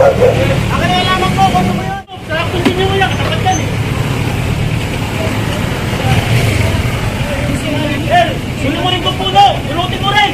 Akin na lamang po, kung mo yun. Sarap continue mo yan, katapat yan eh. Sulo mo rin kung puno, ulutin mo rin.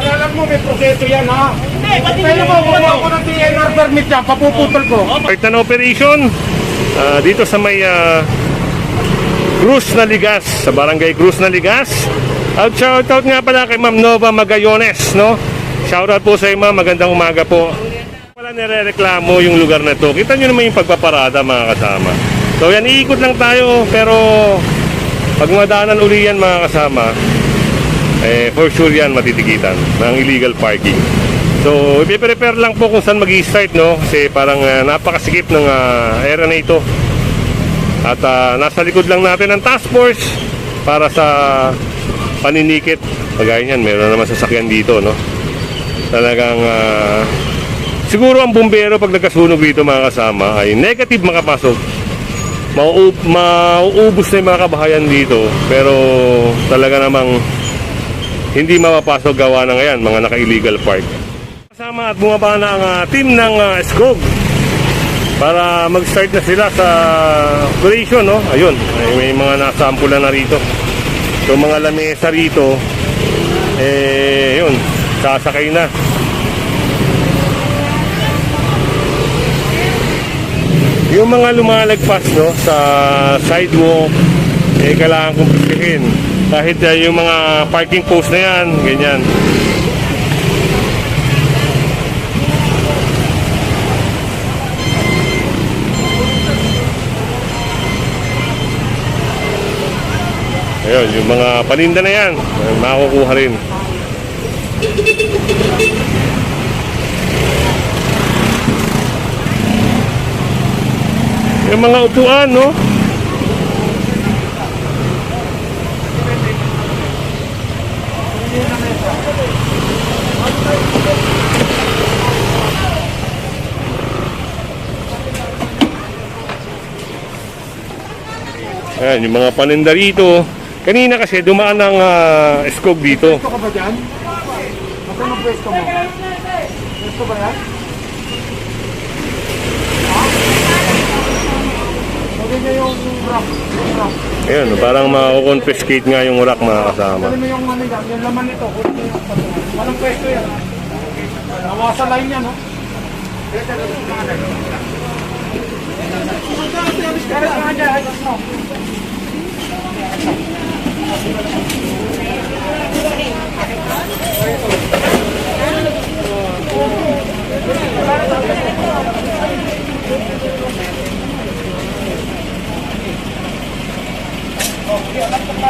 Alam mo, may proseso yan ha. Hindi, pati Pwede mo, kung ako ng DNR permit yan, papuputol ko. Start na operation dito sa may Cruz na Ligas, sa barangay Cruz na Ligas. At shoutout nga pala kay Ma'am Nova Magayones, no? Shoutout po sa iyo, ma'am. Magandang umaga po. Wala nire-reklamo yung lugar na to. Kita nyo naman yung pagpaparada, mga kasama. So yan, iikot lang tayo, pero pag madaanan uli yan, mga kasama, for sure yan matitikitan ng illegal parking. So ipiprepare lang po kung saan mag-i-start, no? Kasi parang napakasikip ng area na ito. At nasa likod lang natin ang task force para sa paninikit. Kagaya niyan, meron naman sasakyan dito, no? Talagang siguro ang bumbero pag nagkasunog dito, mga kasama, ay negative makapasok. Mauubos na yung mga kabahayan dito, pero talaga namang hindi mapapasok gawa ng ngayon mga naka-illegal park. Kasama at bumaba na ang team ng SCOG para mag-start na sila sa operation, no? Ayun, may mga nasampulan na rito. So mga lamesa rito, yun, sasakay na. Yung mga lumalagpas, no, sa sidewalk, kailangan kumpisihin. Kahit yung mga parking post na yan, ganyan. Ayun, yung mga paninda na yan, makukuha rin. Yung mga upuan, no? Ayan, yung mga paninda rito. Kanina kasi dumaan ng SCOG dito. Pwesto ka ba dyan? Nasaan ang pwesto mo? Pwesto ba yan? Sabi niya yung rock. Ayan, parang makakonfiscate nga yung rack, mga kasama. Sabi mo yung ano yan, yung laman nito. Walang pwesto yan. Nawasa line yan, no?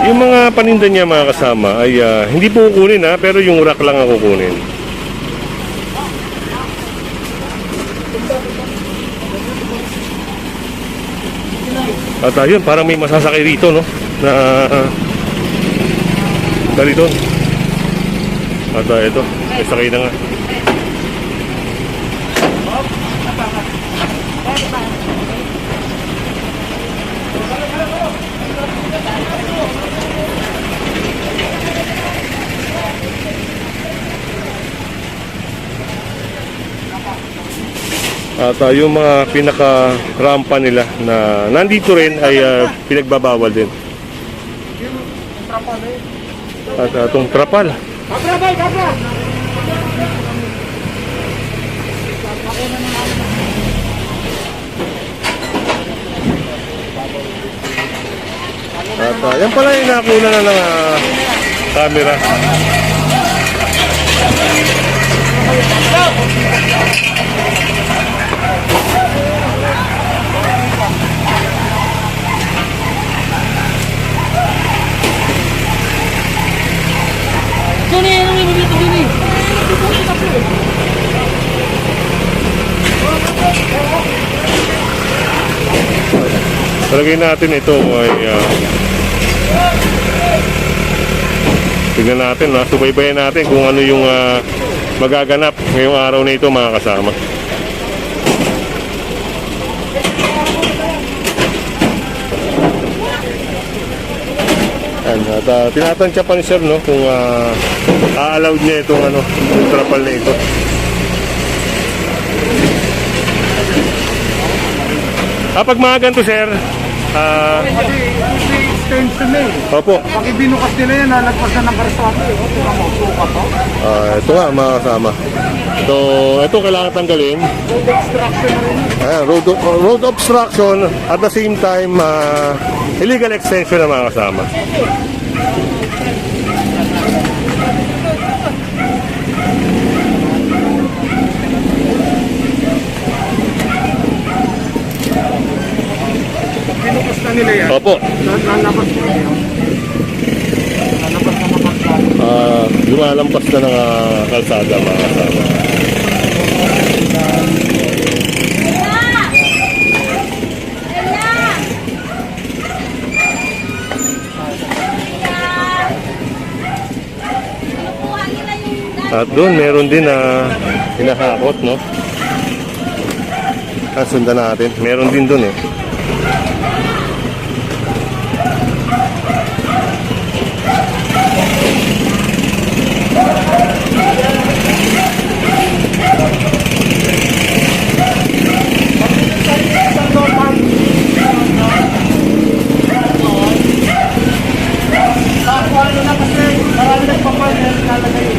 Yung mga paninda niya, mga kasama, ay hindi po kukunin, ha, pero yung rack lang ang kukunin. At ayun, parang may masasakay rito, no? Na dito. At ito, may sakay na nga. At yung mga pinaka-rampa nila na nandito rin ay pinagbabawal din. At itong trapal. At yan pala yung nakuna na ng camera. Talagay natin ito ay tignan natin, subaybayan natin kung ano yung magaganap ngayong araw na ito, mga kasama. At tinatansya pa ni sir, no, kung a-allowed niya itong yung trapal na ito. Pag mga ganito, sir, Kasi may extension na eh. opo. Pag ibinukas nila yan, nalagpas na ng karsada eh. Ito na mo, suka to. Ito nga, mga kasama. Ito kailangan tanggalin. Road extraction na rin. Ayan, road obstruction at the same time illegal extension na mga kasama. Binukas na nila yan. Opo. Lalabas na yan. Lalabas na ng karsada. Lumalampas na ng kalsada mga kasama. At doon meron din na hinahakot, no? Sundan natin. Meron din doon eh. Ano na kasi, marami nagpapanel, nalagay eh.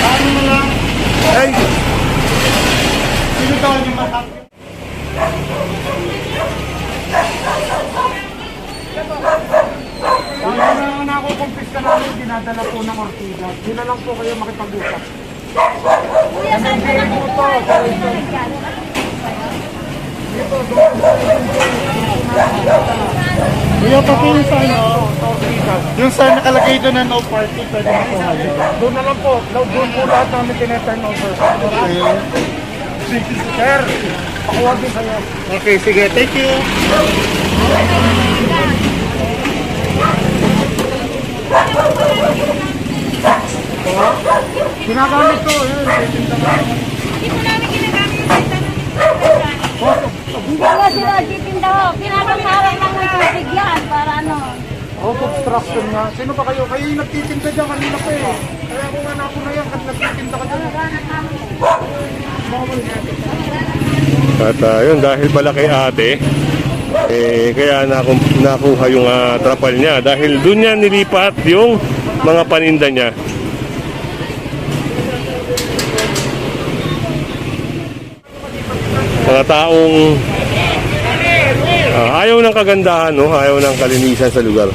Ano na lang? Ay! Sino daw yung matak? Ang nakukumpis ka namin, dinadala po ng Ortigas. Di na lang po kayo makipag-usap. Kuya, saan ka na po? Kuya, pati yung sa ano, Ortigas. Yung sa nakalagay doon na no party, pwede na po ngayon. Doon na lang po. Doon po lahat namin tineturn over. Okay. Sir, pakuha din sa'yo. Okay, sige. Thank you. Ginagamit ko. Yun, titinda na. Hindi po namin ginagamit yung salita ng Hindi nga sila titinda ho. Pinapasarang lang ng tubig yan para ano. Road obstruction nga. Sino ba kayo? Kayo yung nagtitinda dyan kanina pa eh. Kaya kung anak ko na yan, kasi nagtitinda ka dyan. At yun, dahil pala kay ate, kaya nakuha yung trapal niya. Dahil doon niya nilipat yung mga paninda niya. Mga taong ayaw ng kagandahan, no? Ayaw ng kalinisan sa lugar.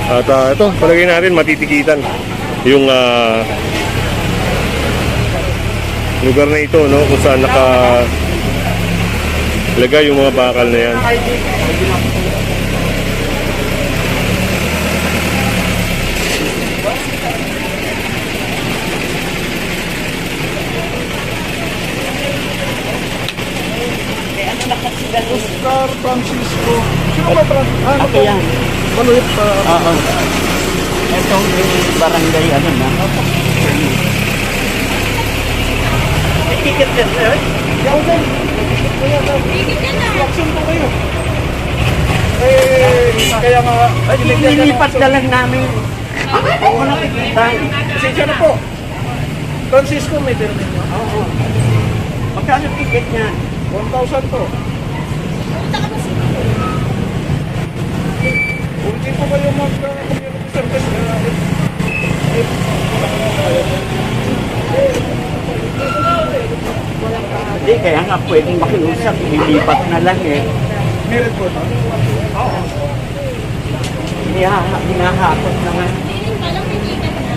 At ito, palagay natin matitikitan yung lugar na ito, no, kung saan nakalagay yung mga bakal na yan. Oscar Francisco. Sino ba Francisco? Ako yan. Manulit pa. Oo. Itong barangay ano na. May ticket din, sir? Yaw din. Action po kayo. Kaya nga. Inilipat na lang namin. Ako nakikita. Pasensya na po. Francisco may permit niyo. Oo. Magkano ticket niya? 1,000 po. Kung di po kayo mag-community service, Hindi, kaya nga pwedeng makiusap. Inilipat na lang eh. meron po no? Oo. Hinahakot na nga. Hindi rin pala may ticket na.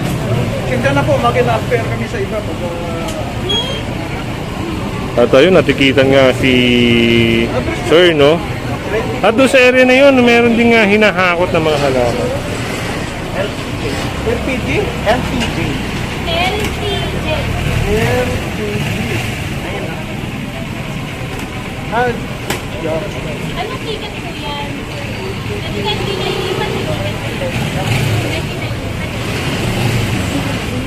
Hindi Pasensya na po, mag-in-affair kami sa iba po. At ayun, natikitan nga si Sir, no? At doon sa area na yun, meron din nga hinahakot ng mga halaman. LPG? LPG. LPG. Anong ticket po yan? Hindi na ilipat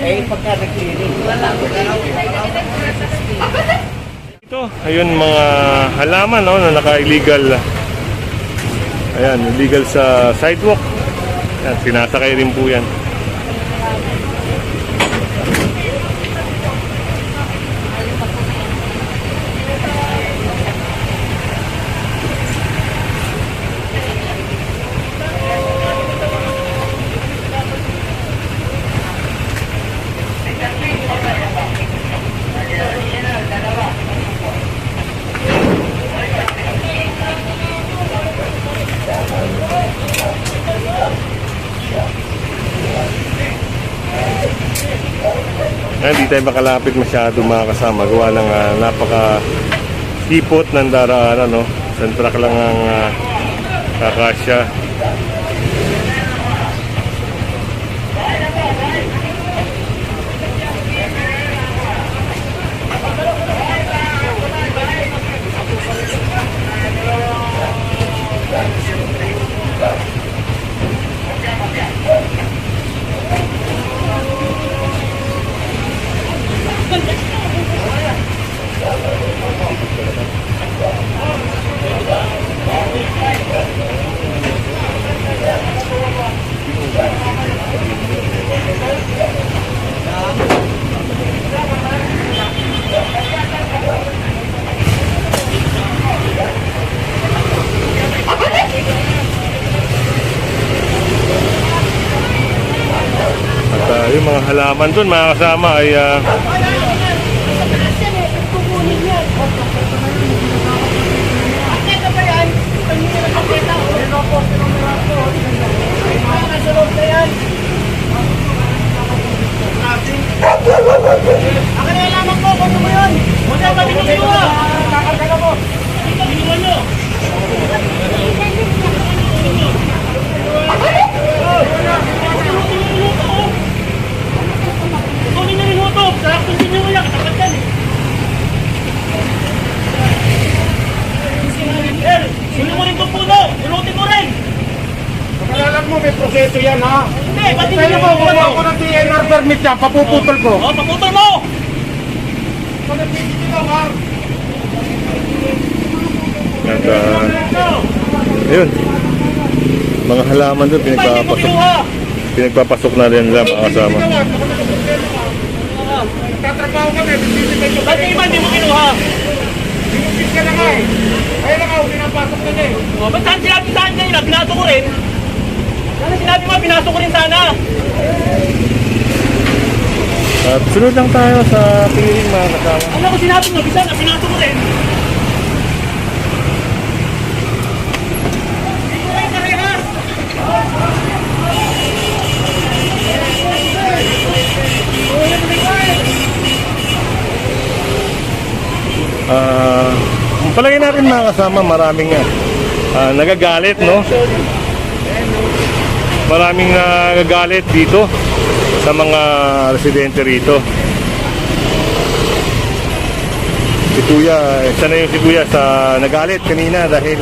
Pagka nag-clearing. Ito, ayun mga halaman, no, na naka-illegal. Ayan, illegal sa sidewalk. Ayan, sinasakay rin po yan. Hindi tayo makalapit masyado mga kasama. Gawa ng napaka-sipot ng daraanan, no? Isang truck lang ang kakasya. At yung mga halaman dun mga kasama ay Akin na lamang po kung ano mo yun. Huwag na ba kinuha? Kakarga mo. Ikaw, kinuha nyo. Kunin na rin huto. Sarap kung sinyo mo yan. Katakad yan eh. Sino mo rin itong puno? Ulutin mo rin. Alam mo, may proseso yan, ha? Hindi, ba't hindi Kaya mo mo, kung ako ng DNR permit yan, papuputol ko. O, paputol mo. at ayun, mga halaman dun Ba't hindi mo kinuha? pinagpapasok na rin nila mga kasama. Tatrabaho kami, bibigay ko. Ba't yung iba hindi mo kinuha? Bibigay ka na nga eh. Kaya lang ako, pinapasok na niya eh. O, ba't saan sinabi saan kanina? Pinaso ko rin. Sana sinabi mo, pinaso ko rin sana. At sunod lang tayo sa clearing mga kasama. Ano ko sinabi mo, bisa na pinaso ko rin. Palagay natin mga kasama, maraming nagagalit, no? Maraming nagagalit dito sa mga residente rito. Si Kuya, isa na yung si Kuya sa nagalit kanina dahil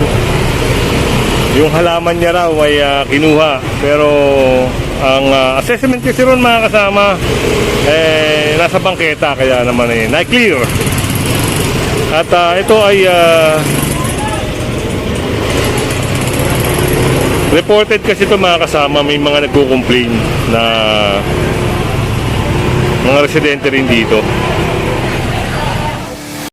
yung halaman niya raw ay kinuha. Pero ang assessment kasi ron mga kasama, nasa bangketa, kaya naman na-clear. At ito ay reported kasi ito mga kasama, may mga nagko-complain na mga residente rin dito.